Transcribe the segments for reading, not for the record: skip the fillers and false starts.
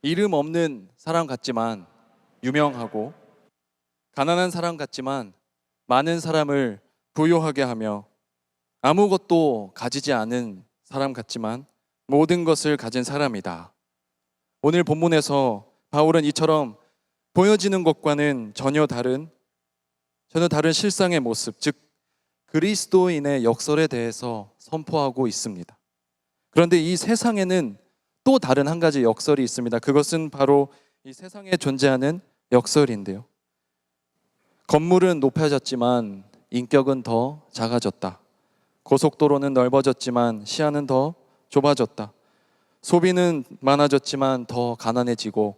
이름 없는 사람 같지만 유명하고, 가난한 사람 같지만 많은 사람을 부유하게 하며, 아무것도 가지지 않은 사람 같지만 모든 것을 가진 사람이다. 오늘 본문에서 바울은 이처럼 보여지는 것과는 전혀 다른 실상의 모습, 즉 그리스도인의 역설에 대해서 선포하고 있습니다. 그런데 이 세상에는 또 다른 한 가지 역설이 있습니다. 그것은 바로 이 세상에 존재하는 역설인데요. 건물은 높아졌지만 인격은 더 작아졌다. 고속도로는 넓어졌지만 시야는 더 좁아졌다. 소비는 많아졌지만 더 가난해지고,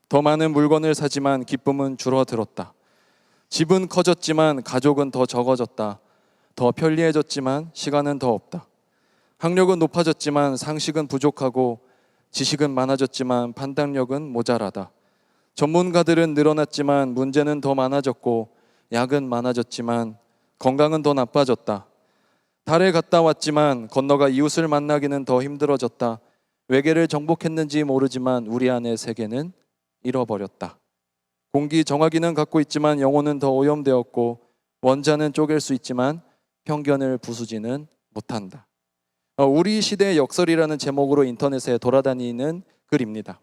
더 많은 물건을 사지만 기쁨은 줄어들었다. 집은 커졌지만 가족은 더 적어졌다. 더 편리해졌지만 시간은 더 없다. 학력은 높아졌지만 상식은 부족하고, 지식은 많아졌지만 판단력은 모자라다. 전문가들은 늘어났지만 문제는 더 많아졌고, 약은 많아졌지만 건강은 더 나빠졌다. 달에 갔다 왔지만 건너가 이웃을 만나기는 더 힘들어졌다. 외계를 정복했는지 모르지만 우리 안의 세계는 잃어버렸다. 공기 정화기는 갖고 있지만 영혼은 더 오염되었고, 원자는 쪼갤 수 있지만 편견을 부수지는 못한다. 우리 시대의 역설이라는 제목으로 인터넷에 돌아다니는 글입니다.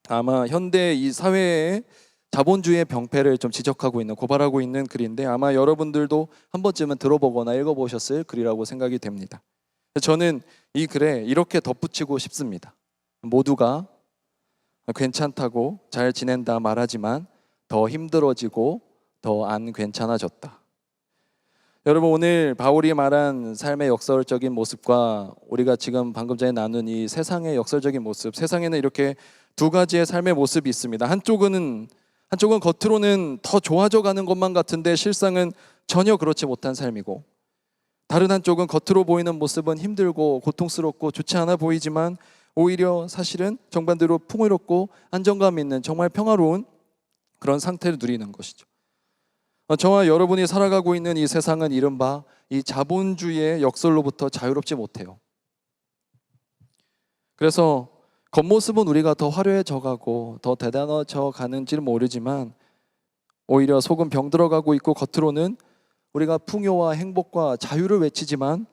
아마 현대 이 사회의 자본주의의 병폐를 좀 지적하고 있는, 고발하고 있는 글인데, 아마 여러분들도 한 번쯤은 들어보거나 읽어보셨을 글이라고 생각이 됩니다. 저는 이 글에 이렇게 덧붙이고 싶습니다. 모두가 괜찮다고 잘 지낸다 말하지만 더 힘들어지고 더 안 괜찮아졌다. 여러분, 오늘 바울이 말한 삶의 역설적인 모습과 우리가 지금 방금 전에 나눈 이 세상의 역설적인 모습, 세상에는 이렇게 두 가지의 삶의 모습이 있습니다. 한쪽은 겉으로는 더 좋아져 가는 것만 같은데 실상은 전혀 그렇지 못한 삶이고, 다른 한쪽은 겉으로 보이는 모습은 힘들고 고통스럽고 좋지 않아 보이지만 오히려 사실은 정반대로 풍요롭고 안정감 있는 정말 평화로운 그런 상태를 누리는 것이죠. 저와 여러분이 살아가고 있는 이 세상은 이른바 이 자본주의의 역설로부터 자유롭지 못해요. 그래서 겉모습은 우리가 더 화려해져 가고 더 대단해져 가는지는 모르지만, 오히려 속은 병들어가고 있고 겉으로는 우리가 풍요와 행복과 자유를 외치지만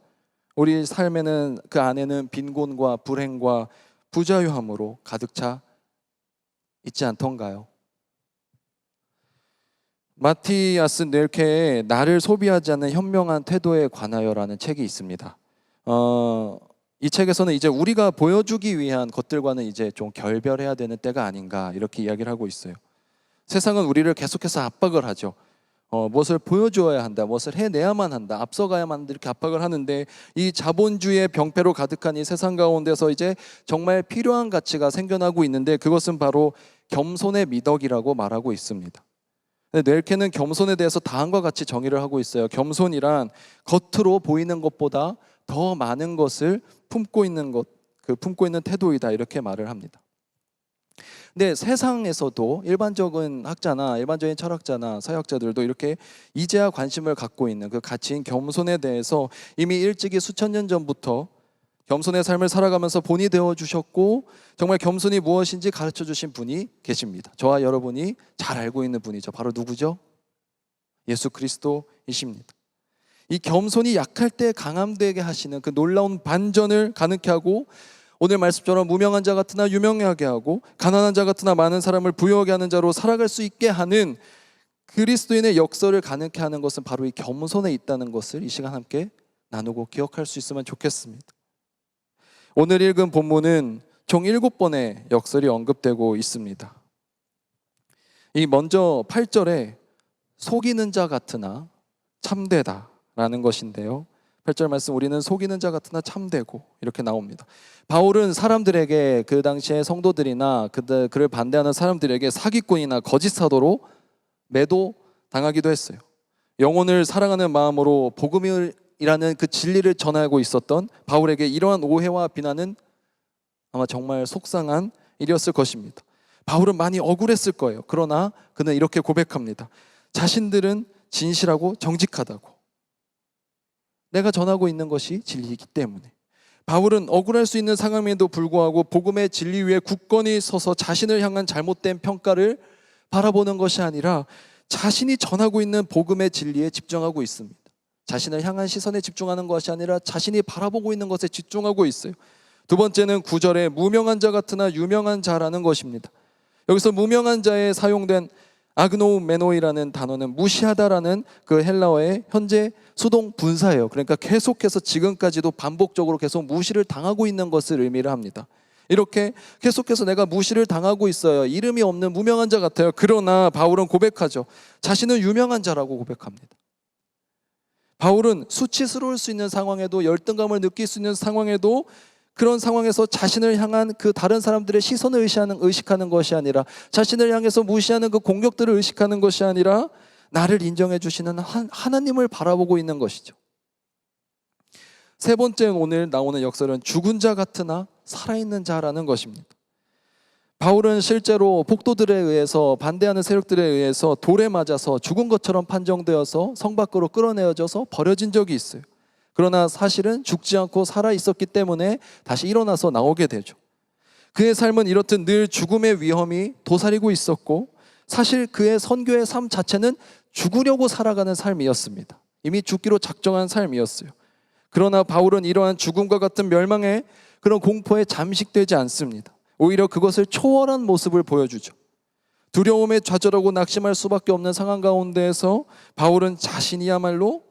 우리 삶에는, 그 안에는 빈곤과 불행과 부자유함으로 가득 차 있지 않던가요? 마티아스 넬케의 나를 소비하지 않는 현명한 태도에 관하여라는 책이 있습니다. 이 책에서는 이제 우리가 보여주기 위한 것들과는 이제 좀 결별해야 되는 때가 아닌가, 이렇게 이야기를 하고 있어요. 세상은 우리를 계속해서 압박을 하죠. 무엇을 보여주어야 한다, 무엇을 해내야만 한다, 앞서가야만 한다, 이렇게 압박을 하는데, 이 자본주의의 병폐로 가득한 이 세상 가운데서 이제 정말 필요한 가치가 생겨나고 있는데, 그것은 바로 겸손의 미덕이라고 말하고 있습니다. 넬케는 겸손에 대해서 다음과 같이 정의를 하고 있어요. 겸손이란 겉으로 보이는 것보다 더 많은 것을 품고 있는 태도이다, 이렇게 말을 합니다. 근데 세상에서도 일반적인 철학자나 사역자들도 이렇게 이제야 관심을 갖고 있는 그 가치인 겸손에 대해서 이미 일찍이 수천 년 전부터 겸손의 삶을 살아가면서 본이 되어주셨고, 정말 겸손이 무엇인지 가르쳐 주신 분이 계십니다. 저와 여러분이 잘 알고 있는 분이죠. 바로 누구죠? 예수 그리스도이십니다. 이 겸손이 약할 때 강함되게 하시는 그 놀라운 반전을 가능케 하고, 오늘 말씀처럼 무명한 자 같으나 유명하게 하고, 가난한 자 같으나 많은 사람을 부유하게 하는 자로 살아갈 수 있게 하는 그리스도인의 역설을 가능케 하는 것은 바로 이 겸손에 있다는 것을 이 시간 함께 나누고 기억할 수 있으면 좋겠습니다. 오늘 읽은 본문은 총 7번의 역설이 언급되고 있습니다. 이 먼저 8절에 속이는 자 같으나 참되다 라는 것인데요, 8절 말씀, 우리는 속이는 자 같으나 참되고, 이렇게 나옵니다. 바울은 사람들에게, 그 당시의 성도들이나 그를 반대하는 사람들에게 사기꾼이나 거짓 사도로 매도당하기도 했어요. 영혼을 사랑하는 마음으로 복음이라는 그 진리를 전하고 있었던 바울에게 이러한 오해와 비난은 아마 정말 속상한 일이었을 것입니다. 바울은 많이 억울했을 거예요. 그러나 그는 이렇게 고백합니다. 자신들은 진실하고 정직하다고, 내가 전하고 있는 것이 진리이기 때문에. 바울은 억울할 수 있는 상황임에도 불구하고 복음의 진리 위에 굳건히 서서 자신을 향한 잘못된 평가를 바라보는 것이 아니라 자신이 전하고 있는 복음의 진리에 집중하고 있습니다. 자신을 향한 시선에 집중하는 것이 아니라 자신이 바라보고 있는 것에 집중하고 있어요. 두 번째는 9절에 무명한 자 같으나 유명한 자라는 것입니다. 여기서 무명한 자에 사용된 아그노메노이라는 단어는 무시하다라는 그 헬라어의 현재 수동 분사예요. 그러니까 계속해서 지금까지도 반복적으로 계속 무시를 당하고 있는 것을 의미를 합니다. 이렇게 계속해서 내가 무시를 당하고 있어요. 이름이 없는 무명한 자 같아요. 그러나 바울은 고백하죠. 자신은 유명한 자라고 고백합니다. 바울은 수치스러울 수 있는 상황에도, 열등감을 느낄 수 있는 상황에도, 그런 상황에서 자신을 향한 그 다른 사람들의 시선을 의식하는 것이 아니라, 자신을 향해서 무시하는 그 공격들을 의식하는 것이 아니라 나를 인정해 주시는 하나님을 바라보고 있는 것이죠. 세 번째 오늘 나오는 역설은 죽은 자 같으나 살아있는 자라는 것입니다. 바울은 실제로 폭도들에 의해서, 반대하는 세력들에 의해서 돌에 맞아서 죽은 것처럼 판정되어서 성 밖으로 끌어내어져서 버려진 적이 있어요. 그러나 사실은 죽지 않고 살아 있었기 때문에 다시 일어나서 나오게 되죠. 그의 삶은 이렇듯 늘 죽음의 위험이 도사리고 있었고, 사실 그의 선교의 삶 자체는 죽으려고 살아가는 삶이었습니다. 이미 죽기로 작정한 삶이었어요. 그러나 바울은 이러한 죽음과 같은 멸망의 그런 공포에 잠식되지 않습니다. 오히려 그것을 초월한 모습을 보여주죠. 두려움에 좌절하고 낙심할 수밖에 없는 상황 가운데에서 바울은 자신이야말로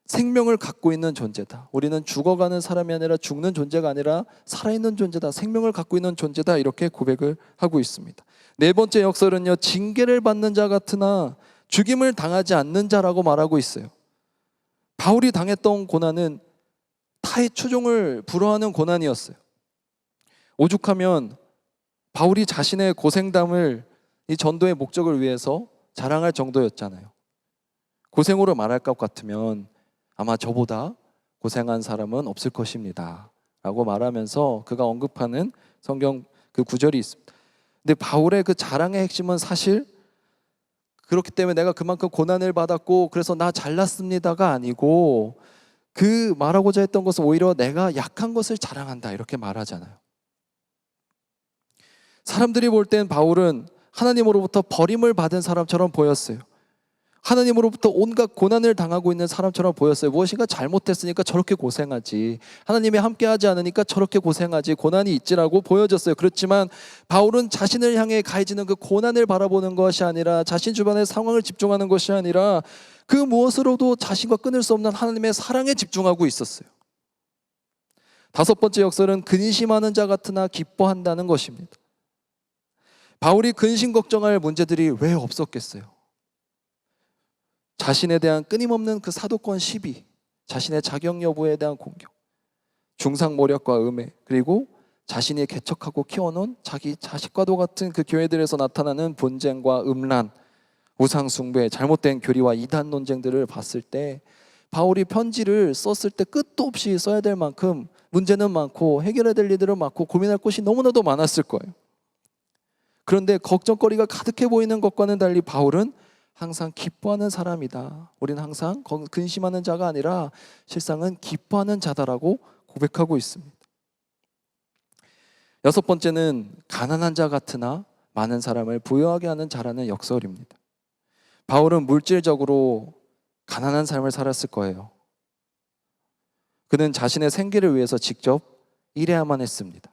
생명을 갖고 있는 존재다. 우리는 죽어가는 사람이 아니라 죽는 존재가 아니라 살아있는 존재다. 생명을 갖고 있는 존재다. 이렇게 고백을 하고 있습니다. 네 번째 역설은요, 징계를 받는 자 같으나 죽임을 당하지 않는 자라고 말하고 있어요. 바울이 당했던 고난은 타의 추종을 불허하는 고난이었어요. 오죽하면 바울이 자신의 고생담을 이 전도의 목적을 위해서 자랑할 정도였잖아요. 고생으로 말할 것 같으면 아마 저보다 고생한 사람은 없을 것입니다 라고 말하면서 그가 언급하는 성경 그 구절이 있습니다. 근데 바울의 그 자랑의 핵심은 사실 그렇기 때문에 내가 그만큼 고난을 받았고 그래서 나 잘났습니다가 아니고, 그 말하고자 했던 것은 오히려 내가 약한 것을 자랑한다 이렇게 말하잖아요. 사람들이 볼 땐 바울은 하나님으로부터 버림을 받은 사람처럼 보였어요. 하나님으로부터 온갖 고난을 당하고 있는 사람처럼 보였어요. 무엇인가 잘못했으니까 저렇게 고생하지, 하나님이 함께하지 않으니까 저렇게 고생하지, 고난이 있지라고 보여졌어요. 그렇지만 바울은 자신을 향해 가해지는 그 고난을 바라보는 것이 아니라, 자신 주변의 상황을 집중하는 것이 아니라 그 무엇으로도 자신과 끊을 수 없는 하나님의 사랑에 집중하고 있었어요. 다섯 번째 역설은 근심하는 자 같으나 기뻐한다는 것입니다. 바울이 근심 걱정할 문제들이 왜 없었겠어요? 자신에 대한 끊임없는 그 사도권 시비, 자신의 자격 여부에 대한 공격, 중상모략과 음해, 그리고 자신이 개척하고 키워놓은 자기 자식과도 같은 그 교회들에서 나타나는 분쟁과 음란, 우상숭배, 잘못된 교리와 이단 논쟁들을 봤을 때 바울이 편지를 썼을 때 끝도 없이 써야 될 만큼 문제는 많고 해결해야 될 일들은 많고 고민할 것이 너무나도 많았을 거예요. 그런데 걱정거리가 가득해 보이는 것과는 달리 바울은 항상 기뻐하는 사람이다. 우리는 항상 근심하는 자가 아니라 실상은 기뻐하는 자다라고 고백하고 있습니다. 여섯 번째는 가난한 자 같으나 많은 사람을 부유하게 하는 자라는 역설입니다. 바울은 물질적으로 가난한 삶을 살았을 거예요. 그는 자신의 생계를 위해서 직접 일해야만 했습니다.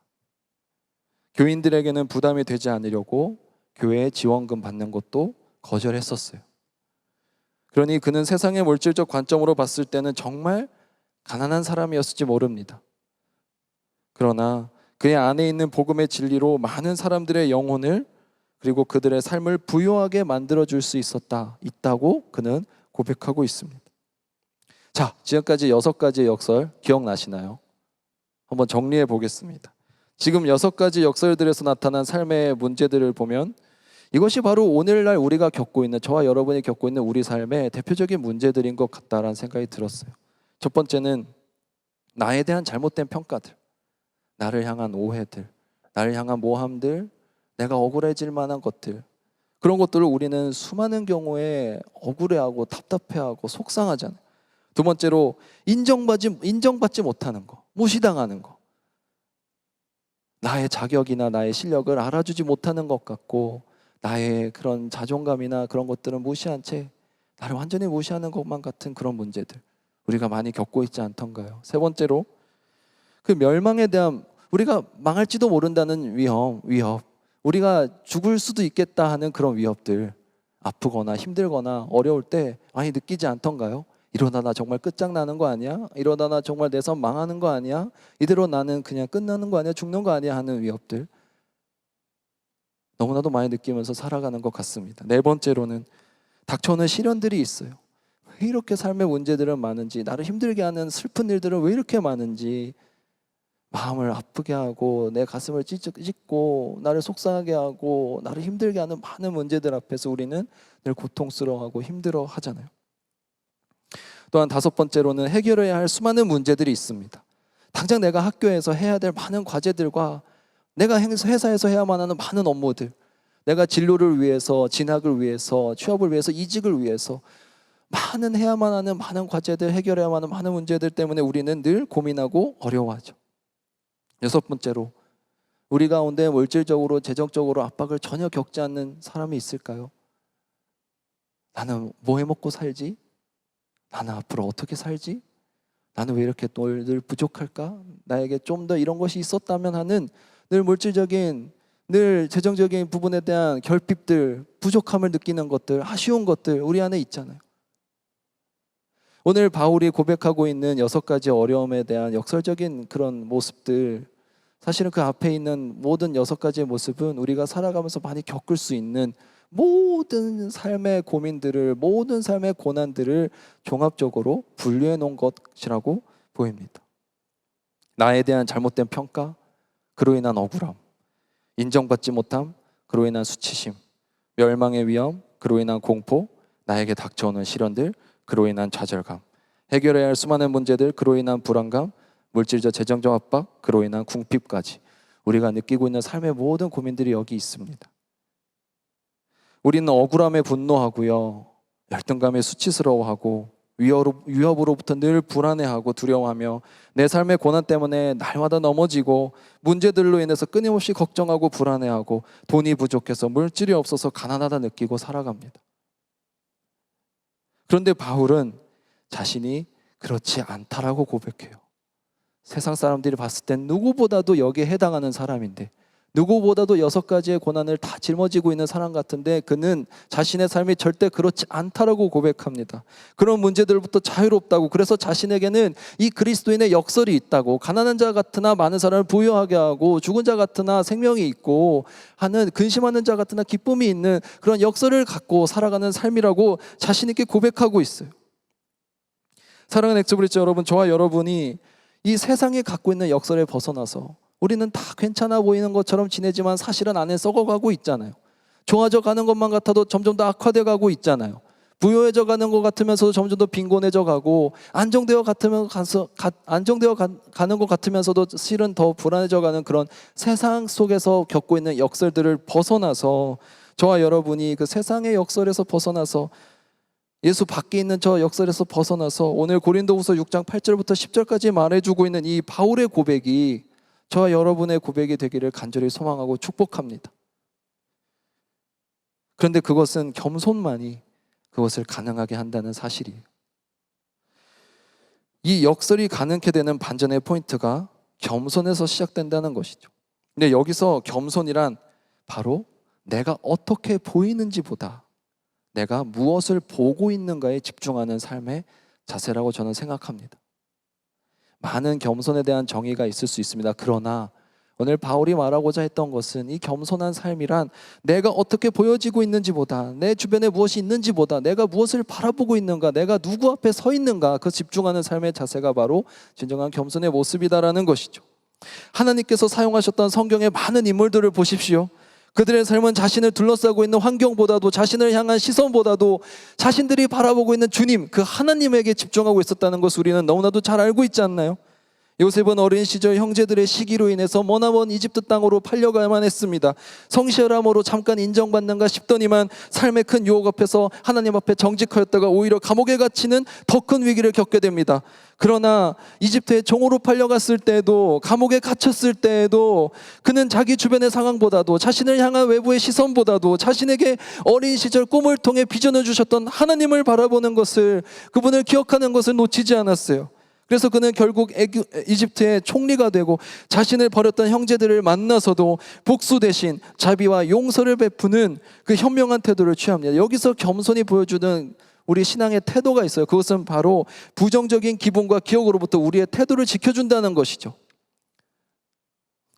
교인들에게는 부담이 되지 않으려고 교회에 지원금 받는 것도 거절했었어요. 그러니 그는 세상의 물질적 관점으로 봤을 때는 정말 가난한 사람이었을지 모릅니다. 그러나 그의 안에 있는 복음의 진리로 많은 사람들의 영혼을, 그리고 그들의 삶을 부유하게 만들어줄 수 있다고 그는 고백하고 있습니다. 자, 지금까지 6가지의 역설 기억나시나요? 한번 정리해 보겠습니다. 지금 6가지 역설들에서 나타난 삶의 문제들을 보면 이것이 바로 오늘날 우리가 겪고 있는, 저와 여러분이 겪고 있는 우리 삶의 대표적인 문제들인 것 같다라는 생각이 들었어요. 첫 번째는 나에 대한 잘못된 평가들, 나를 향한 오해들, 나를 향한 모함들, 내가 억울해질 만한 것들, 그런 것들을 우리는 수많은 경우에 억울해하고 답답해하고 속상하잖아요. 두 번째로 인정받지 못하는 거, 무시당하는 거. 나의 자격이나 나의 실력을 알아주지 못하는 것 같고 나의 그런 자존감이나 그런 것들은 무시한 채 나를 완전히 무시하는 것만 같은 그런 문제들 우리가 많이 겪고 있지 않던가요? 세 번째로 그 멸망에 대한 우리가 망할지도 모른다는 위협, 우리가 죽을 수도 있겠다 하는 그런 위협들, 아프거나 힘들거나 어려울 때 많이 느끼지 않던가요? 이러다 나 정말 끝장나는 거 아니야? 이러다 나 정말 내 삶 망하는 거 아니야? 이대로 나는 그냥 끝나는 거 아니야? 죽는 거 아니야? 하는 위협들 너무나도 많이 느끼면서 살아가는 것 같습니다. 네 번째로는 닥쳐오는 시련들이 있어요. 왜 이렇게 삶의 문제들은 많은지, 나를 힘들게 하는 슬픈 일들은 왜 이렇게 많은지 마음을 아프게 하고 내 가슴을 찢고 나를 속상하게 하고 나를 힘들게 하는 많은 문제들 앞에서 우리는 늘 고통스러워하고 힘들어 하잖아요. 또한 다섯 번째로는 해결해야 할 수많은 문제들이 있습니다. 당장 내가 학교에서 해야 될 많은 과제들과 내가 회사에서 해야만 하는 많은 업무들, 내가 진로를 위해서, 진학을 위해서, 취업을 위해서, 이직을 위해서 많은 해야만 하는 많은 과제들, 해결해야만 하는 많은 문제들 때문에 우리는 늘 고민하고 어려워하죠. 여섯 번째로 우리 가운데 물질적으로, 재정적으로 압박을 전혀 겪지 않는 사람이 있을까요? 나는 뭐 해먹고 살지? 나는 앞으로 어떻게 살지? 나는 왜 이렇게 늘 부족할까? 나에게 좀 더 이런 것이 있었다면 하는 늘 물질적인, 늘 재정적인 부분에 대한 결핍들, 부족함을 느끼는 것들, 아쉬운 것들 우리 안에 있잖아요. 오늘 바울이 고백하고 있는 6가지 어려움에 대한 역설적인 그런 모습들, 사실은 그 앞에 있는 모든 6가지의 모습은 우리가 살아가면서 많이 겪을 수 있는 모든 삶의 고민들을, 모든 삶의 고난들을 종합적으로 분류해 놓은 것이라고 보입니다. 나에 대한 잘못된 평가, 그로 인한 억울함, 인정받지 못함, 그로 인한 수치심, 멸망의 위험, 그로 인한 공포, 나에게 닥쳐오는 시련들, 그로 인한 좌절감, 해결해야 할 수많은 문제들, 그로 인한 불안감, 물질적 재정적 압박, 그로 인한 궁핍까지 우리가 느끼고 있는 삶의 모든 고민들이 여기 있습니다. 우리는 억울함에 분노하고요, 열등감에 수치스러워하고 위협으로부터 늘 불안해하고 두려워하며 내 삶의 고난 때문에 날마다 넘어지고 문제들로 인해서 끊임없이 걱정하고 불안해하고 돈이 부족해서 물질이 없어서 가난하다 느끼고 살아갑니다. 그런데 바울은 자신이 그렇지 않다라고 고백해요. 세상 사람들이 봤을 땐 누구보다도 여기에 해당하는 사람인데, 누구보다도 6가지의 고난을 다 짊어지고 있는 사람 같은데 그는 자신의 삶이 절대 그렇지 않다라고 고백합니다. 그런 문제들부터 자유롭다고, 그래서 자신에게는 이 그리스도인의 역설이 있다고, 가난한 자 같으나 많은 사람을 부유하게 하고 죽은 자 같으나 생명이 있고 하는, 근심하는 자 같으나 기쁨이 있는 그런 역설을 갖고 살아가는 삶이라고 자신 있게 고백하고 있어요. 사랑하는 엑스브리츠 여러분, 저와 여러분이 이 세상이 갖고 있는 역설에 벗어나서 우리는 다 괜찮아 보이는 것처럼 지내지만 사실은 안에 썩어가고 있잖아요. 좋아져 가는 것만 같아도 점점 더 악화되어 가고 있잖아요. 부유해져 가는 것 같으면서도 점점 더 빈곤해져 가고, 안정되어 가는 것 같으면서도 실은 더 불안해져 가는 그런 세상 속에서 겪고 있는 역설들을 벗어나서, 저와 여러분이 그 세상의 역설에서 벗어나서, 예수 밖에 있는 저 역설에서 벗어나서 오늘 고린도후서 6장 8절부터 10절까지 말해주고 있는 이 바울의 고백이 저와 여러분의 고백이 되기를 간절히 소망하고 축복합니다. 그런데 그것은 겸손만이 그것을 가능하게 한다는 사실이에요. 이 역설이 가능케 되는 반전의 포인트가 겸손에서 시작된다는 것이죠. 근데 여기서 겸손이란 바로 내가 어떻게 보이는지보다 내가 무엇을 보고 있는가에 집중하는 삶의 자세라고 저는 생각합니다. 많은 겸손에 대한 정의가 있을 수 있습니다. 그러나 오늘 바울이 말하고자 했던 것은 이 겸손한 삶이란 내가 어떻게 보여지고 있는지보다, 내 주변에 무엇이 있는지보다, 내가 무엇을 바라보고 있는가, 내가 누구 앞에 서 있는가, 그 집중하는 삶의 자세가 바로 진정한 겸손의 모습이다라는 것이죠. 하나님께서 사용하셨던 성경의 많은 인물들을 보십시오. 그들의 삶은 자신을 둘러싸고 있는 환경보다도, 자신을 향한 시선보다도 자신들이 바라보고 있는 주님, 그 하나님에게 집중하고 있었다는 것을 우리는 너무나도 잘 알고 있지 않나요? 요셉은 어린 시절 형제들의 시기로 인해서 머나먼 이집트 땅으로 팔려가야만 했습니다. 성실함으로 잠깐 인정받는가 싶더니만 삶의 큰 유혹 앞에서 하나님 앞에 정직하였다가 오히려 감옥에 갇히는 더 큰 위기를 겪게 됩니다. 그러나 이집트의 종으로 팔려갔을 때에도, 감옥에 갇혔을 때에도 그는 자기 주변의 상황보다도, 자신을 향한 외부의 시선보다도 자신에게 어린 시절 꿈을 통해 비전을 주셨던 하나님을 바라보는 것을, 그분을 기억하는 것을 놓치지 않았어요. 그래서 그는 결국 이집트의 총리가 되고 자신을 버렸던 형제들을 만나서도 복수 대신 자비와 용서를 베푸는 그 현명한 태도를 취합니다. 여기서 겸손이 보여주는 우리 신앙의 태도가 있어요. 그것은 바로 부정적인 기분과 기억으로부터 우리의 태도를 지켜준다는 것이죠.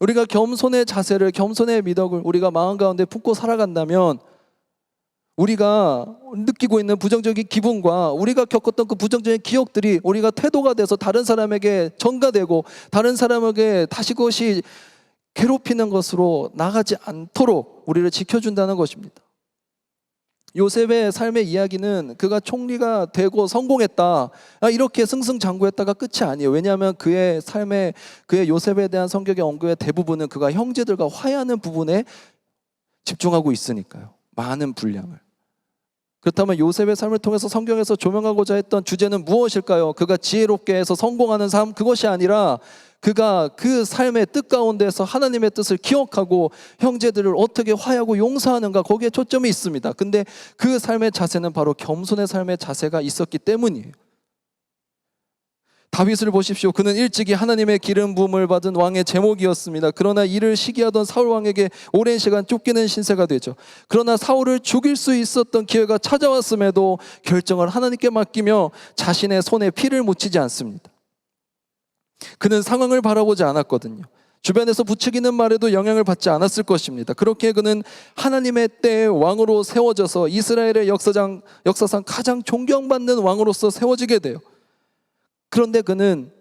우리가 겸손의 자세를, 겸손의 미덕을 우리가 마음 가운데 품고 살아간다면, 우리가 느끼고 있는 부정적인 기분과 우리가 겪었던 그 부정적인 기억들이 우리가 태도가 돼서 다른 사람에게 전가되고 다른 사람에게 다시 그것이 괴롭히는 것으로 나가지 않도록 우리를 지켜준다는 것입니다. 요셉의 삶의 이야기는 그가 총리가 되고 성공했다, 이렇게 승승장구했다가 끝이 아니에요. 왜냐하면 그의 삶의, 그의 요셉에 대한 성경의 언급의 대부분은 그가 형제들과 화해하는 부분에 집중하고 있으니까요. 많은 분량을. 그렇다면 요셉의 삶을 통해서 성경에서 조명하고자 했던 주제는 무엇일까요? 그가 지혜롭게 해서 성공하는 삶, 그것이 아니라 그가 그 삶의 뜻 가운데서 하나님의 뜻을 기억하고 형제들을 어떻게 화해하고 용서하는가, 거기에 초점이 있습니다. 근데 그 삶의 자세는 바로 겸손의 삶의 자세가 있었기 때문이에요. 다윗을 보십시오. 그는 일찍이 하나님의 기름 부음을 받은 왕의 제목이었습니다. 그러나 이를 시기하던 사울 왕에게 오랜 시간 쫓기는 신세가 되죠. 그러나 사울을 죽일 수 있었던 기회가 찾아왔음에도 결정을 하나님께 맡기며 자신의 손에 피를 묻히지 않습니다. 그는 상황을 바라보지 않았거든요. 주변에서 부추기는 말에도 영향을 받지 않았을 것입니다. 그렇게 그는 하나님의 때의 왕으로 세워져서 이스라엘의 역사상 가장 존경받는 왕으로서 세워지게 돼요. 그런데 그는,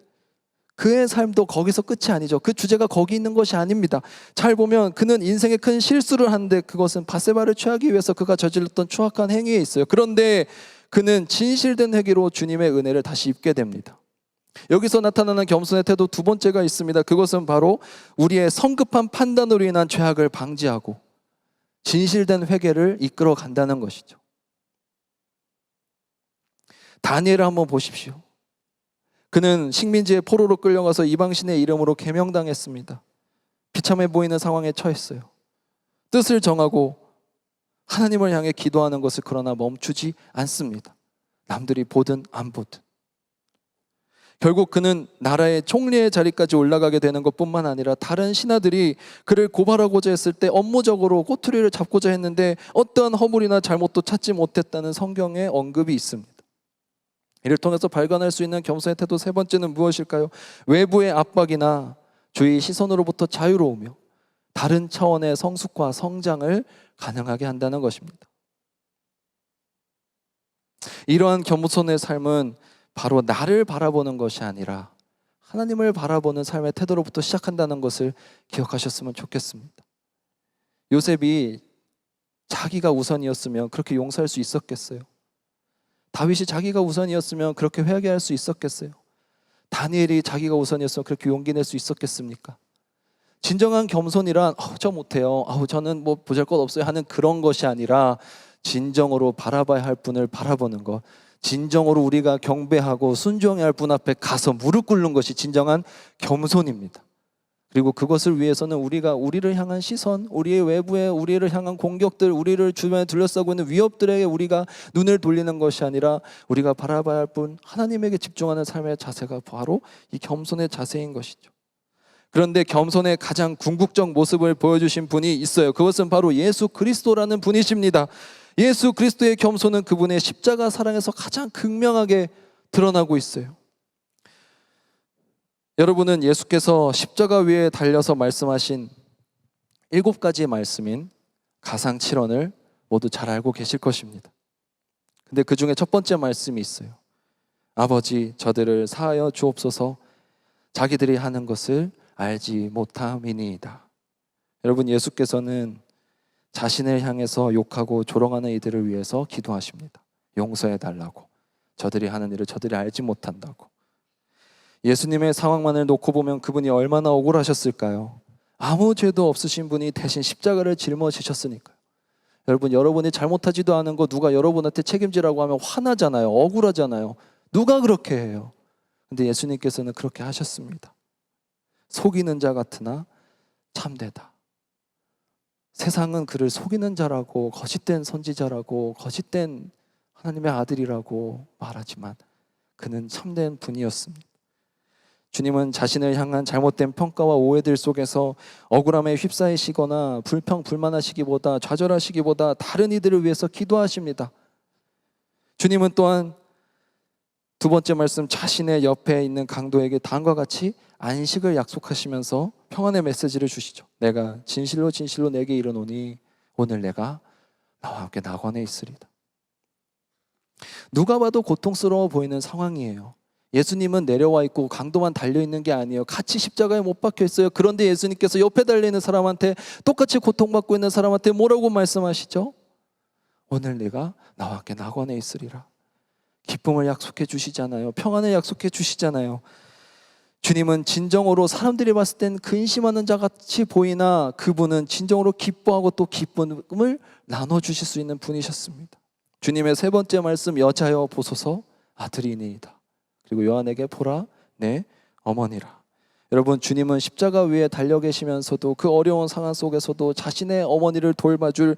그의 삶도 거기서 끝이 아니죠. 그 주제가 거기 있는 것이 아닙니다. 잘 보면 그는 인생에 큰 실수를 하는데 그것은 밧세바를 취하기 위해서 그가 저질렀던 추악한 행위에 있어요. 그런데 그는 진실된 회개로 주님의 은혜를 다시 입게 됩니다. 여기서 나타나는 겸손의 태도 두 번째가 있습니다. 그것은 바로 우리의 성급한 판단으로 인한 죄악을 방지하고 진실된 회개를 이끌어 간다는 것이죠. 다니엘을 한번 보십시오. 그는 식민지의 포로로 끌려가서 이방신의 이름으로 계명당했습니다. 비참해 보이는 상황에 처했어요. 뜻을 정하고 하나님을 향해 기도하는 것을 그러나 멈추지 않습니다. 남들이 보든 안 보든. 결국 그는 나라의 총리의 자리까지 올라가게 되는 것뿐만 아니라 다른 신하들이 그를 고발하고자 했을 때 업무적으로 꼬투리를 잡고자 했는데 어떠한 허물이나 잘못도 찾지 못했다는 성경의 언급이 있습니다. 이를 통해서 발견할 수 있는 겸손의 태도 세 번째는 무엇일까요? 외부의 압박이나 주의 시선으로부터 자유로우며 다른 차원의 성숙과 성장을 가능하게 한다는 것입니다. 이러한 겸손의 삶은 바로 나를 바라보는 것이 아니라 하나님을 바라보는 삶의 태도로부터 시작한다는 것을 기억하셨으면 좋겠습니다. 요셉이 자기가 우선이었으면 그렇게 용서할 수 있었겠어요? 다윗이 자기가 우선이었으면 그렇게 회개할 수 있었겠어요? 다니엘이 자기가 우선이었으면 그렇게 용기 낼 수 있었겠습니까? 진정한 겸손이란 저 못해요, 저는 뭐 보잘것없어요 하는 그런 것이 아니라 진정으로 바라봐야 할 분을 바라보는 것, 진정으로 우리가 경배하고 순종해야 할 분 앞에 가서 무릎 꿇는 것이 진정한 겸손입니다. 그리고 그것을 위해서는 우리가 우리를 향한 시선, 우리의 외부에 우리를 향한 공격들, 우리를 주변에 둘러싸고 있는 위협들에게 우리가 눈을 돌리는 것이 아니라 우리가 바라봐야 할 분 하나님에게 집중하는 삶의 자세가 바로 이 겸손의 자세인 것이죠. 그런데 겸손의 가장 궁극적 모습을 보여주신 분이 있어요. 그것은 바로 예수 그리스도라는 분이십니다. 예수 그리스도의 겸손은 그분의 십자가 사랑에서 가장 극명하게 드러나고 있어요. 여러분은 예수께서 십자가 위에 달려서 말씀하신 7가지의 말씀인 가상 7언을 모두 잘 알고 계실 것입니다. 근데 그 중에 첫 번째 말씀이 있어요. 아버지, 저들을 사하여 주옵소서, 자기들이 하는 것을 알지 못함이니이다. 여러분, 예수께서는 자신을 향해서 욕하고 조롱하는 이들을 위해서 기도하십니다. 용서해 달라고. 저들이 하는 일을 저들이 알지 못한다고. 예수님의 상황만을 놓고 보면 그분이 얼마나 억울하셨을까요? 아무 죄도 없으신 분이 대신 십자가를 짊어지셨으니까요. 여러분이 잘못하지도 않은 거 누가 여러분한테 책임지라고 하면 화나잖아요. 억울하잖아요. 누가 그렇게 해요? 근데 예수님께서는 그렇게 하셨습니다. 속이는 자 같으나 참되다. 세상은 그를 속이는 자라고 거짓된 선지자라고 거짓된 하나님의 아들이라고 말하지만 그는 참된 분이었습니다. 주님은 자신을 향한 잘못된 평가와 오해들 속에서 억울함에 휩싸이시거나 불평불만하시기보다 좌절하시기보다 다른 이들을 위해서 기도하십니다. 주님은 또한 두 번째 말씀, 자신의 옆에 있는 강도에게 다음과 같이 안식을 약속하시면서 평안의 메시지를 주시죠. 내가 진실로 진실로 내게 이르노니 오늘 내가 나와 함께 낙원에 있으리다. 누가 봐도 고통스러워 보이는 상황이에요. 예수님은 내려와 있고 강도만 달려있는 게 아니에요. 같이 십자가에 못 박혀 있어요. 그런데 예수님께서 옆에 달려있는 사람한테, 똑같이 고통받고 있는 사람한테 뭐라고 말씀하시죠? 오늘 내가 나와 함께 낙원에 있으리라. 기쁨을 약속해 주시잖아요. 평안을 약속해 주시잖아요. 주님은 진정으로 사람들이 봤을 땐 근심하는 자 같이 보이나 그분은 진정으로 기뻐하고 또 기쁨을 나눠주실 수 있는 분이셨습니다. 주님의 세 번째 말씀, 여자여 보소서 아들이니이다. 그리고 요한에게 보라 내 어머니라. 여러분, 주님은 십자가 위에 달려 계시면서도 그 어려운 상황 속에서도 자신의 어머니를 돌봐줄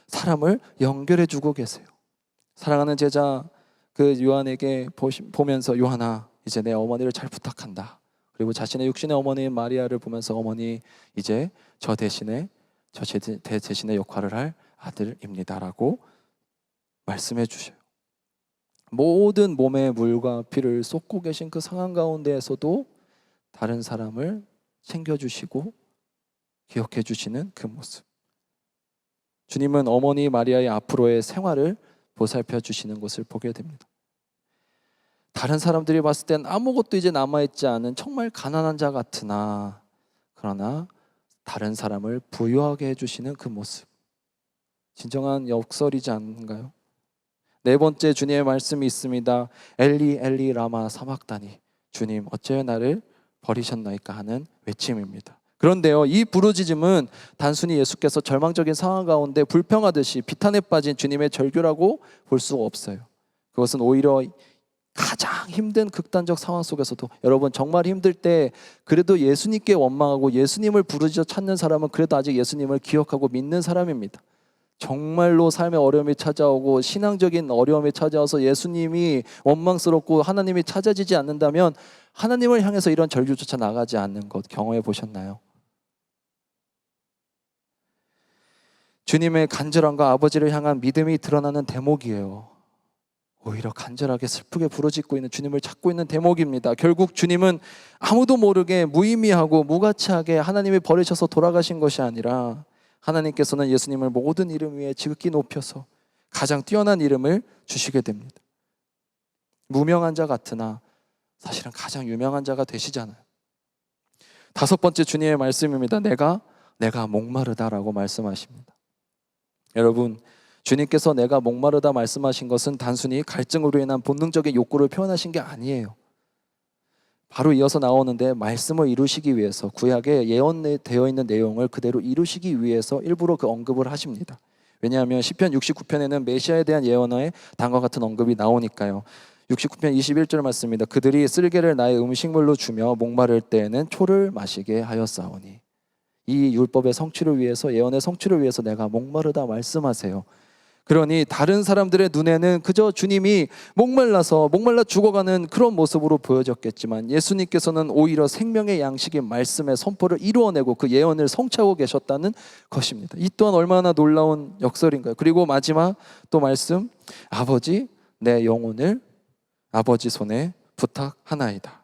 사람을 연결해 주고 계세요. 사랑하는 제자 그 요한에게 보면서 요한아, 이제 내 어머니를 잘 부탁한다. 그리고 자신의 육신의 어머니인 마리아를 보면서 어머니, 이제 저 대신에 대신의 역할을 할 아들입니다라고 말씀해 주셔요. 모든 몸에 물과 피를 쏟고 계신 그 상황 가운데에서도 다른 사람을 챙겨주시고 기억해 주시는 그 모습. 주님은 어머니 마리아의 앞으로의 생활을 보살펴 주시는 것을 보게 됩니다. 다른 사람들이 봤을 땐 아무것도 이제 남아있지 않은 정말 가난한 자 같으나 그러나 다른 사람을 부유하게 해주시는 그 모습. 진정한 역설이지 않은가요? 네 번째, 주님의 말씀이 있습니다. 엘리 엘리 라마 사막다니, 주님 어찌 나를 버리셨나이까 하는 외침입니다. 그런데요, 이 부르짖음은 단순히 예수께서 절망적인 상황 가운데 불평하듯이 비탄에 빠진 주님의 절규라고 볼 수가 없어요. 그것은 오히려 가장 힘든 극단적 상황 속에서도, 여러분 정말 힘들 때 그래도 예수님께 원망하고 예수님을 부르짖어 찾는 사람은 그래도 아직 예수님을 기억하고 믿는 사람입니다. 정말로 삶의 어려움이 찾아오고 신앙적인 어려움이 찾아와서 예수님이 원망스럽고 하나님이 찾아지지 않는다면 하나님을 향해서 이런 절규조차 나가지 않는 것 경험해 보셨나요? 주님의 간절함과 아버지를 향한 믿음이 드러나는 대목이에요. 오히려 간절하게 슬프게 부르짖고 있는 주님을 찾고 있는 대목입니다. 결국 주님은 아무도 모르게 무의미하고 무가치하게 하나님이 버리셔서 돌아가신 것이 아니라 하나님께서는 예수님을 모든 이름 위에 지극히 높여서 가장 뛰어난 이름을 주시게 됩니다. 무명한 자 같으나 사실은 가장 유명한 자가 되시잖아요. 다섯 번째, 주님의 말씀입니다. 내가 목마르다라고 말씀하십니다. 여러분, 주님께서 내가 목마르다 말씀하신 것은 단순히 갈증으로 인한 본능적인 욕구를 표현하신 게 아니에요. 바로 이어서 나오는데 말씀을 이루시기 위해서, 구약에 예언되어 있는 내용을 그대로 이루시기 위해서 일부러 그 언급을 하십니다. 왜냐하면 시편 69편에는 메시아에 대한 예언의 다음과 같은 언급이 나오니까요. 69편 21절 말씀입니다. 그들이 쓸개를 나의 음식물로 주며 목마를 때에는 초를 마시게 하였사오니. 이 율법의 성취를 위해서, 예언의 성취를 위해서 내가 목마르다 말씀하세요. 그러니 다른 사람들의 눈에는 그저 주님이 목말라 죽어가는 그런 모습으로 보여졌겠지만 예수님께서는 오히려 생명의 양식인 말씀의 선포를 이루어내고 그 예언을 성취하고 계셨다는 것입니다. 이 또한 얼마나 놀라운 역설인가요? 그리고 마지막 또 말씀, 아버지 내 영혼을 아버지 손에 부탁하나이다.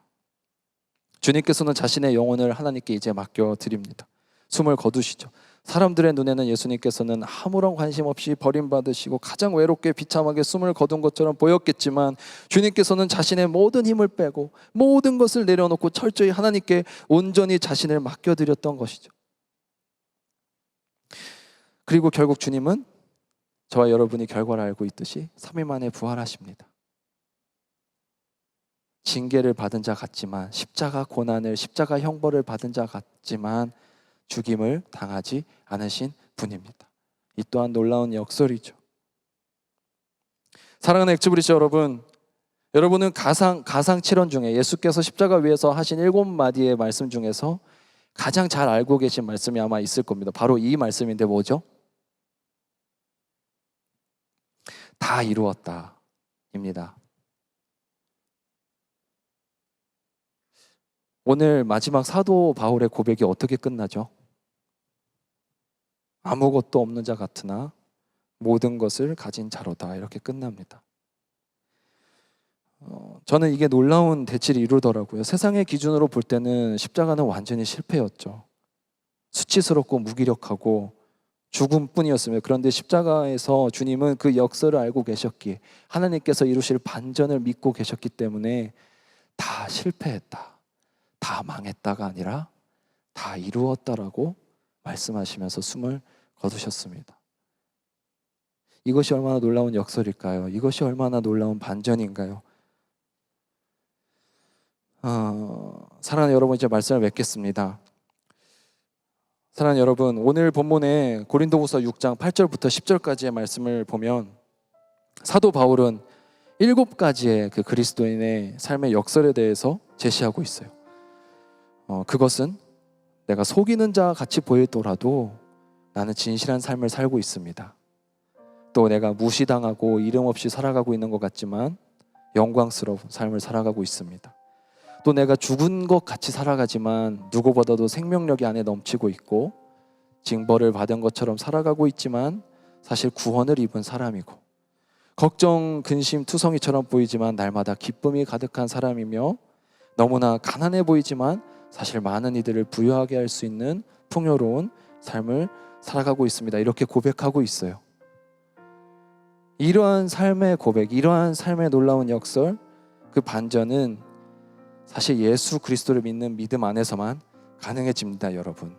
주님께서는 자신의 영혼을 하나님께 이제 맡겨드립니다. 숨을 거두시죠. 사람들의 눈에는 예수님께서는 아무런 관심 없이 버림받으시고 가장 외롭게 비참하게 숨을 거둔 것처럼 보였겠지만 주님께서는 자신의 모든 힘을 빼고 모든 것을 내려놓고 철저히 하나님께 온전히 자신을 맡겨드렸던 것이죠. 그리고 결국 주님은 저와 여러분이 결과를 알고 있듯이 3일 만에 부활하십니다. 징계를 받은 자 같지만, 십자가 고난을, 십자가 형벌을 받은 자 같지만 죽임을 당하지 않으신 분입니다. 이 또한 놀라운 역설이죠. 사랑하는 엑스브리지 여러분, 여러분은 가상 7원 중에 예수께서 십자가 위에서 하신 7마디의 말씀 중에서 가장 잘 알고 계신 말씀이 아마 있을 겁니다. 바로 이 말씀인데 뭐죠? 다 이루었다 입니다. 오늘 마지막 사도 바울의 고백이 어떻게 끝나죠? 아무것도 없는 자 같으나 모든 것을 가진 자로다, 이렇게 끝납니다. 저는 이게 놀라운 대치를 이루더라고요. 세상의 기준으로 볼 때는 십자가는 완전히 실패였죠. 수치스럽고 무기력하고 죽음뿐이었습니다. 그런데 십자가에서 주님은 그 역사를 알고 계셨기에, 하나님께서 이루실 반전을 믿고 계셨기 때문에 다 실패했다, 다 망했다가 아니라 다 이루었다라고 말씀하시면서 숨을 거두셨습니다. 이것이 얼마나 놀라운 역설일까요? 이것이 얼마나 놀라운 반전인가요? 사랑하는 여러분, 이제 말씀을 맺겠습니다. 사랑하는 여러분, 오늘 본문에 고린도후서 6장 8절부터 10절까지의 말씀을 보면 사도 바울은 7가지의 그 그리스도인의 삶의 역설에 대해서 제시하고 있어요. 그것은 내가 속이는 자 같이 보이더라도 나는 진실한 삶을 살고 있습니다. 또 내가 무시당하고 이름 없이 살아가고 있는 것 같지만 영광스러운 삶을 살아가고 있습니다. 또 내가 죽은 것 같이 살아가지만 누구보다도 생명력이 안에 넘치고 있고, 징벌을 받은 것처럼 살아가고 있지만 사실 구원을 입은 사람이고, 걱정, 근심, 투성이처럼 보이지만 날마다 기쁨이 가득한 사람이며, 너무나 가난해 보이지만 사실 많은 이들을 부유하게 할 수 있는 풍요로운 삶을 살아가고 있습니다. 이렇게 고백하고 있어요. 이러한 삶의 고백, 이러한 삶의 놀라운 역설, 그 반전은 사실 예수 그리스도를 믿는 믿음 안에서만 가능해집니다. 여러분,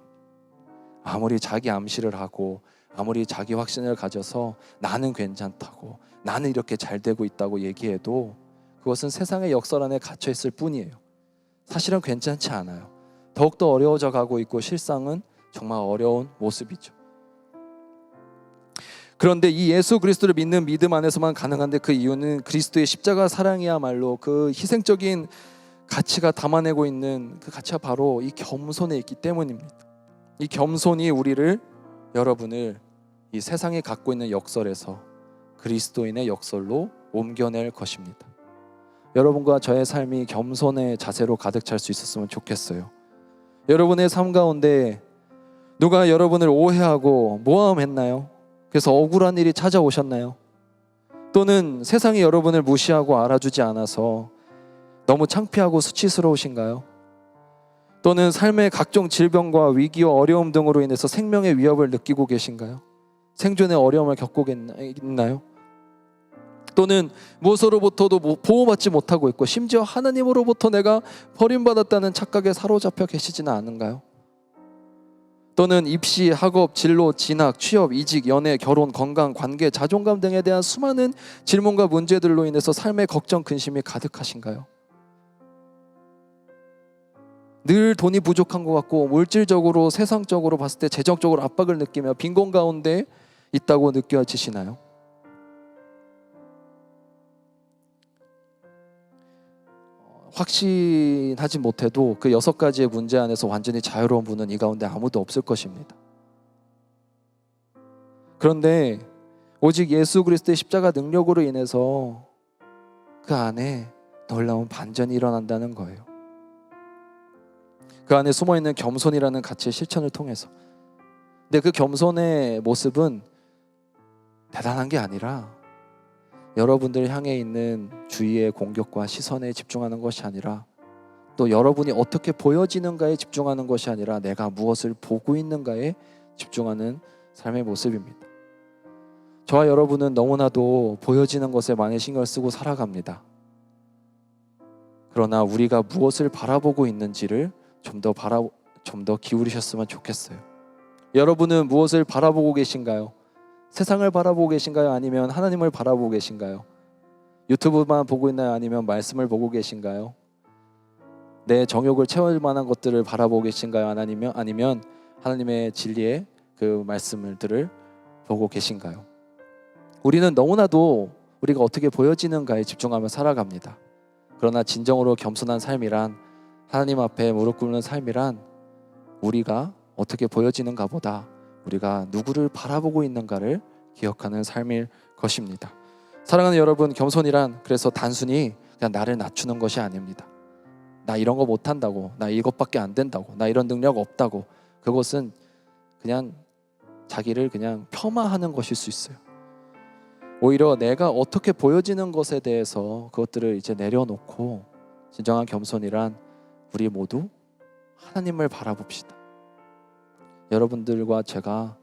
아무리 자기 암시를 하고 아무리 자기 확신을 가져서 나는 괜찮다고, 나는 이렇게 잘 되고 있다고 얘기해도 그것은 세상의 역설 안에 갇혀 있을 뿐이에요. 사실은 괜찮지 않아요. 더욱더 어려워져 가고 있고 실상은 정말 어려운 모습이죠. 그런데 이 예수 그리스도를 믿는 믿음 안에서만 가능한데, 그 이유는 그리스도의 십자가 사랑이야말로 그 희생적인 가치가 담아내고 있는 그 가치가 바로 이 겸손에 있기 때문입니다. 이 겸손이 우리를, 여러분을 이 세상이 갖고 있는 역설에서 그리스도인의 역설로 옮겨낼 것입니다. 여러분과 저의 삶이 겸손의 자세로 가득 찰 수 있었으면 좋겠어요. 여러분의 삶 가운데 누가 여러분을 오해하고 모함했나요? 그래서 억울한 일이 찾아오셨나요? 또는 세상이 여러분을 무시하고 알아주지 않아서 너무 창피하고 수치스러우신가요? 또는 삶의 각종 질병과 위기와 어려움 등으로 인해서 생명의 위협을 느끼고 계신가요? 생존의 어려움을 겪고 있나요? 또는 무엇으로부터도 보호받지 못하고 있고, 심지어 하나님으로부터 내가 버림받았다는 착각에 사로잡혀 계시지는 않은가요? 또는 입시, 학업, 진로, 진학, 취업, 이직, 연애, 결혼, 건강, 관계, 자존감 등에 대한 수많은 질문과 문제들로 인해서 삶의 걱정, 근심이 가득하신가요? 늘 돈이 부족한 것 같고, 물질적으로, 세상적으로 봤을 때 재정적으로 압박을 느끼며 빈곤 가운데 있다고 느껴지시나요? 확신하지 못해도 그 6가지의 문제 안에서 완전히 자유로운 분은 이 가운데 아무도 없을 것입니다. 그런데 오직 예수 그리스도의 십자가 능력으로 인해서 그 안에 놀라운 반전이 일어난다는 거예요. 그 안에 숨어있는 겸손이라는 가치의 실천을 통해서. 근데 그 겸손의 모습은 대단한 게 아니라 여러분들 향해 있는 주위의 공격과 시선에 집중하는 것이 아니라, 또 여러분이 어떻게 보여지는가에 집중하는 것이 아니라 내가 무엇을 보고 있는가에 집중하는 삶의 모습입니다. 저와 여러분은 너무나도 보여지는 것에 많이 신경을 쓰고 살아갑니다. 그러나 우리가 무엇을 바라보고 있는지를 좀 더 기울이셨으면 좋겠어요. 여러분은 무엇을 바라보고 계신가요? 세상을 바라보고 계신가요? 아니면 하나님을 바라보고 계신가요? 유튜브만 보고 있나요? 아니면 말씀을 보고 계신가요? 내 정욕을 채울 만한 것들을 바라보고 계신가요? 아니면 하나님의 진리의 그 말씀들을 보고 계신가요? 우리는 너무나도 우리가 어떻게 보여지는가에 집중하며 살아갑니다. 그러나 진정으로 겸손한 삶이란, 하나님 앞에 무릎 꿇는 삶이란 우리가 어떻게 보여지는가 보다 우리가 누구를 바라보고 있는가를 기억하는 삶일 것입니다. 사랑하는 여러분, 겸손이란 그래서 단순히 그냥 나를 낮추는 것이 아닙니다. 나 이런 거 못한다고, 나 이것밖에 안 된다고, 나 이런 능력 없다고, 그것은 그냥 자기를 그냥 폄하하는 것일 수 있어요. 오히려 내가 어떻게 보여지는 것에 대해서 그것들을 이제 내려놓고, 진정한 겸손이란 우리 모두 하나님을 바라봅시다. 여러분들과 제가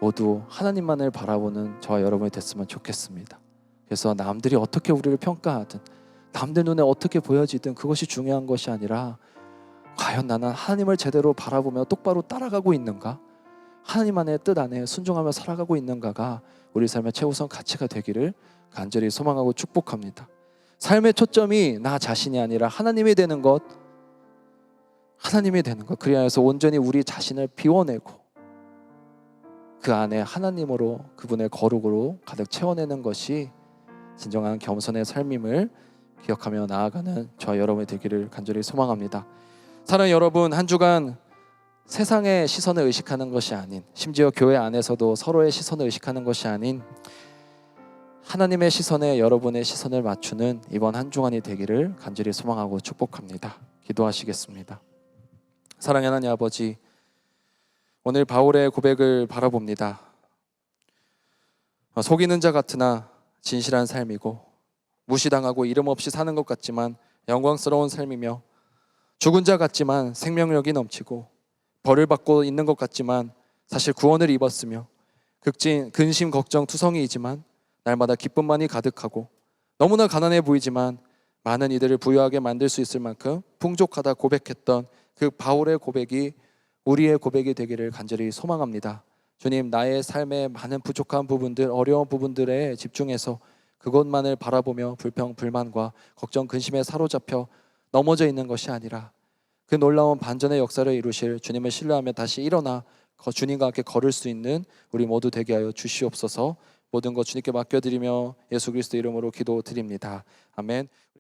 모두 하나님만을 바라보는 저와 여러분이 됐으면 좋겠습니다. 그래서 남들이 어떻게 우리를 평가하든, 남들 눈에 어떻게 보여지든 그것이 중요한 것이 아니라, 과연 나는 하나님을 제대로 바라보며 똑바로 따라가고 있는가, 하나님 안의 뜻 안에 순종하며 살아가고 있는가가 우리 삶의 최우선 가치가 되기를 간절히 소망하고 축복합니다. 삶의 초점이 나 자신이 아니라 하나님이 되는 것, 그리하여 온전히 우리 자신을 비워내고 그 안에 하나님으로, 그분의 거룩으로 가득 채워내는 것이 진정한 겸손의 삶임을 기억하며 나아가는 저와 여러분이 되기를 간절히 소망합니다. 사랑하는 여러분, 한 주간 세상의 시선을 의식하는 것이 아닌, 심지어 교회 안에서도 서로의 시선을 의식하는 것이 아닌 하나님의 시선에 여러분의 시선을 맞추는 이번 한 주간이 되기를 간절히 소망하고 축복합니다. 기도하시겠습니다. 사랑의 하나님 아버지, 오늘 바울의 고백을 바라봅니다. 속이는 자 같으나 진실한 삶이고, 무시당하고 이름 없이 사는 것 같지만 영광스러운 삶이며, 죽은 자 같지만 생명력이 넘치고, 벌을 받고 있는 것 같지만 사실 구원을 입었으며, 근심 걱정 투성이이지만 날마다 기쁨만이 가득하고, 너무나 가난해 보이지만 많은 이들을 부유하게 만들 수 있을 만큼 풍족하다 고백했던 그 바울의 고백이 우리의 고백이 되기를 간절히 소망합니다. 주님, 나의 삶의 많은 부족한 부분들, 어려운 부분들에 집중해서 그것만을 바라보며 불평, 불만과 걱정, 근심에 사로잡혀 넘어져 있는 것이 아니라 그 놀라운 반전의 역사를 이루실 주님을 신뢰하며 다시 일어나 주님과 함께 걸을 수 있는 우리 모두 되게 하여 주시옵소서. 모든 것 주님께 맡겨드리며 예수 그리스도 이름으로 기도드립니다. 아멘.